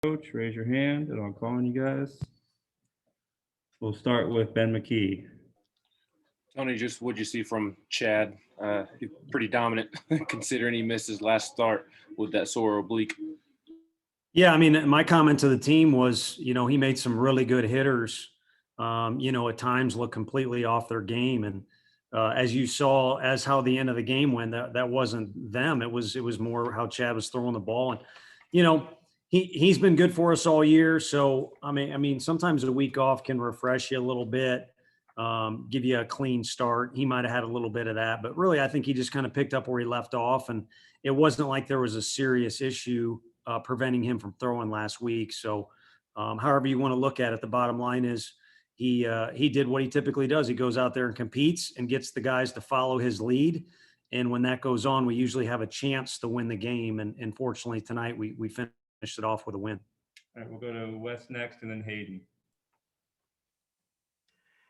Coach, raise your hand and I'll call on you guys. We'll start with Ben McKee. Tony, just what'd you see from Chad? He's pretty dominant considering he missed his last start with that sore oblique. Yeah, I mean, my comment to the team was, he made some really good hitters, at times look completely off their game. And as you saw, as how the end of the game went, that wasn't them. It was more how Chad was throwing the ball. And, he's been good for us all year. So, I mean, sometimes a week off can refresh you a little bit, give you a clean start. He might have had a little bit of that, but really, I think he just kind of picked up where he left off. And it wasn't like there was a serious issue preventing him from throwing last week. So, however you want to look at it, the bottom line is he did what he typically does. He goes out there and competes and gets the guys to follow his lead. And when that goes on, we usually have a chance to win the game. And fortunately, tonight we finished it off with a win. All right, we'll go to Wes next and then Hayden.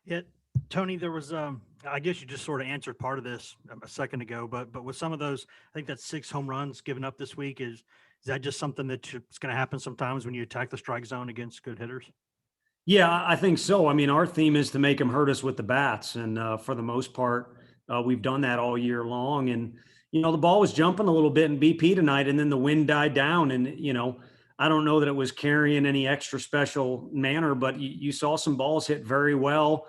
Yeah, Tony, there was, I guess you just sort of answered part of this a second ago, but with some of those, I think that's 6 home runs given up this week. Is that just something that's going to happen sometimes when you attack the strike zone against good hitters? Yeah, I think so. I mean, our theme is to make them hurt us with the bats. And for the most part, we've done that all year long. And, the ball was jumping a little bit in BP tonight, and then the wind died down. And, I don't know that it was carrying any extra special manner, but you saw some balls hit very well.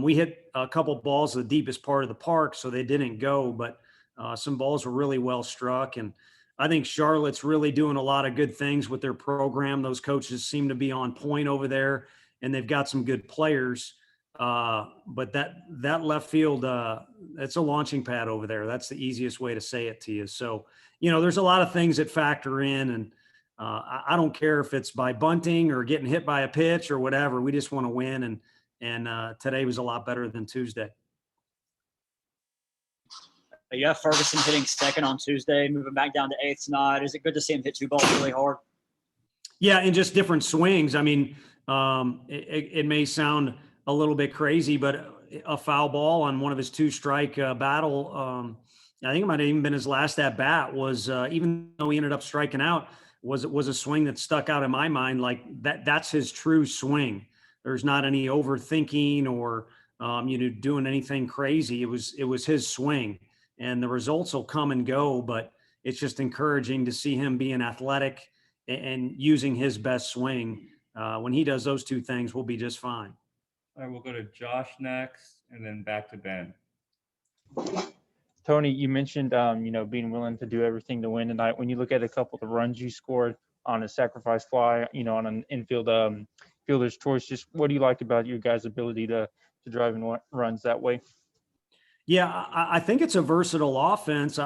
We hit a couple balls the deepest part of the park, so they didn't go, but some balls were really well struck. And I think Charlotte's really doing a lot of good things with their program. Those coaches seem to be on point over there, and they've got some good players. But that left field, it's a launching pad over there. That's the easiest way to say it to you. So, there's a lot of things that factor in, and I don't care if it's by bunting or getting hit by a pitch or whatever. We just want to win, and today was a lot better than Tuesday. You have Ferguson hitting second on Tuesday, moving back down to eighth tonight. Is it good to see him hit 2 balls really hard? Yeah, and just different swings. I mean, it may sound a little bit crazy, but a foul ball on one of his 2-strike battle, I think it might have even been his last at bat, was even though he ended up striking out, was a swing that stuck out in my mind. Like that's his true swing. There's not any overthinking or doing anything crazy. It was his swing, and the results will come and go, but it's just encouraging to see him being athletic and using his best swing. When he does those 2 things, we'll be just fine. All right, we'll go to Josh next and then back to Ben. Tony, you mentioned, being willing to do everything to win tonight. When you look at a couple of the runs you scored on a sacrifice fly, on an infield fielder's choice, just what do you like about your guys' ability to drive in runs that way? Yeah, I think it's a versatile offense.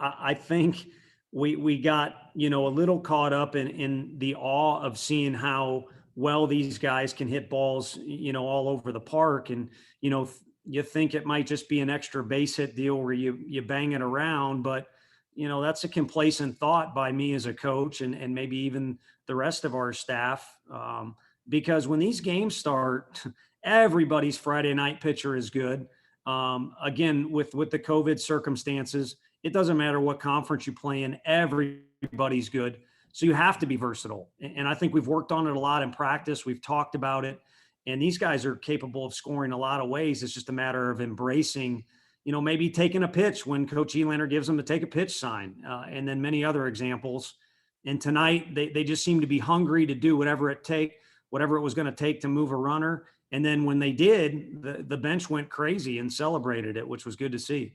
I think we got, a little caught up in the awe of seeing how well these guys can hit balls, all over the park. And, you think it might just be an extra base hit deal where you bang it around, but, that's a complacent thought by me as a coach and maybe even the rest of our staff. Because when these games start, everybody's Friday night pitcher is good. Again, with the COVID circumstances, it doesn't matter what conference you play in, everybody's good. So you have to be versatile. And I think we've worked on it a lot in practice. We've talked about it. And these guys are capable of scoring a lot of ways. It's just a matter of embracing, maybe taking a pitch when Coach Elander gives them to take a pitch sign, and then many other examples. And tonight, they just seem to be hungry to do whatever it was going to take to move a runner. And then when they did, the bench went crazy and celebrated it, which was good to see.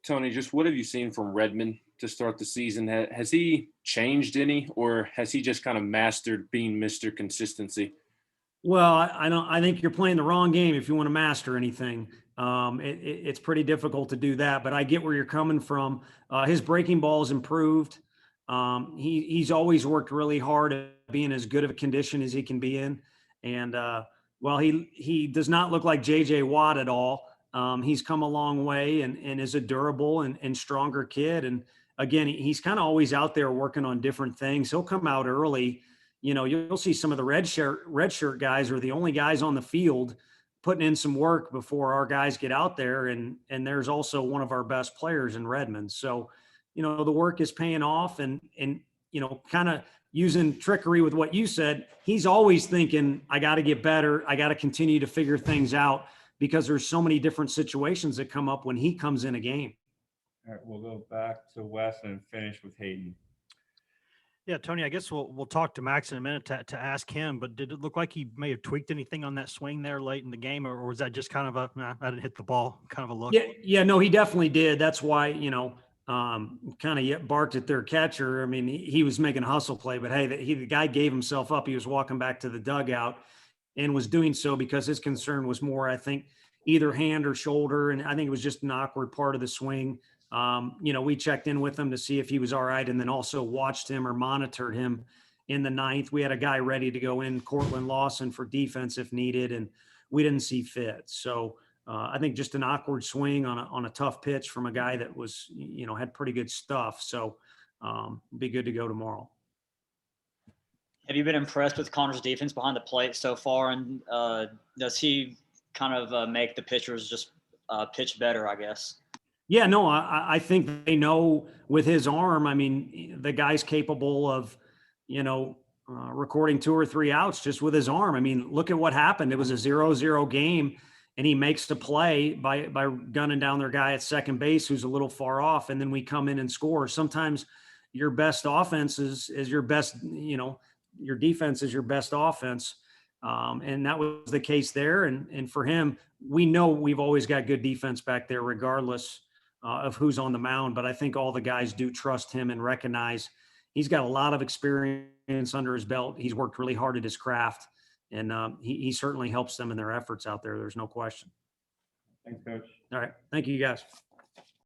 Tony, just what have you seen from Redmond to start the season? Has he changed any, or has he just kind of mastered being Mr. Consistency? Well, I think you're playing the wrong game if you want to master anything. It's pretty difficult to do that, but I get where you're coming from. His breaking ball has improved. He's always worked really hard at being as good of a condition as he can be in. And while he does not look like J.J. Watt at all, he's come a long way and is a durable and stronger kid. And again, he's kind of always out there working on different things. He'll come out early. You'll see some of the red shirt guys are the only guys on the field putting in some work before our guys get out there. And there's also one of our best players in Redmond. So, the work is paying off and kind of using trickery with what you said, he's always thinking, I got to get better. I got to continue to figure things out because there's so many different situations that come up when he comes in a game. All right, we'll go back to Wes and finish with Hayden. Yeah, Tony, I guess we'll talk to Max in a minute to ask him, but did it look like he may have tweaked anything on that swing there late in the game, or was that just kind of a, nah, I didn't hit the ball kind of a look? Yeah, no, he definitely did. That's why, kind of barked at their catcher. I mean, he was making a hustle play, but hey, the guy gave himself up. He was walking back to the dugout and was doing so because his concern was more, I think, either hand or shoulder. And I think it was just an awkward part of the swing. We checked in with him to see if he was all right, and then also watched him or monitored him in the ninth. We had a guy ready to go in, Cortland Lawson, for defense if needed, and we didn't see fit. So I think just an awkward swing on a tough pitch from a guy that was, had pretty good stuff. So be good to go tomorrow. Have you been impressed with Connor's defense behind the plate so far? And does he kind of make the pitchers just pitch better, I guess? Yeah, no, I think they know with his arm. I mean, the guy's capable of, recording 2 or 3 outs just with his arm. I mean, look at what happened. It was a 0-0 game, and he makes the play by gunning down their guy at second base who's a little far off, and then we come in and score. Sometimes your best offense is your best, your defense is your best offense. And that was the case there. And for him, we know we've always got good defense back there regardless of who's on the mound. But I think all the guys do trust him and recognize he's got a lot of experience under his belt. He's worked really hard at his craft, and he certainly helps them in their efforts out there. There's no question. Thanks, Coach. All right. Thank you, guys.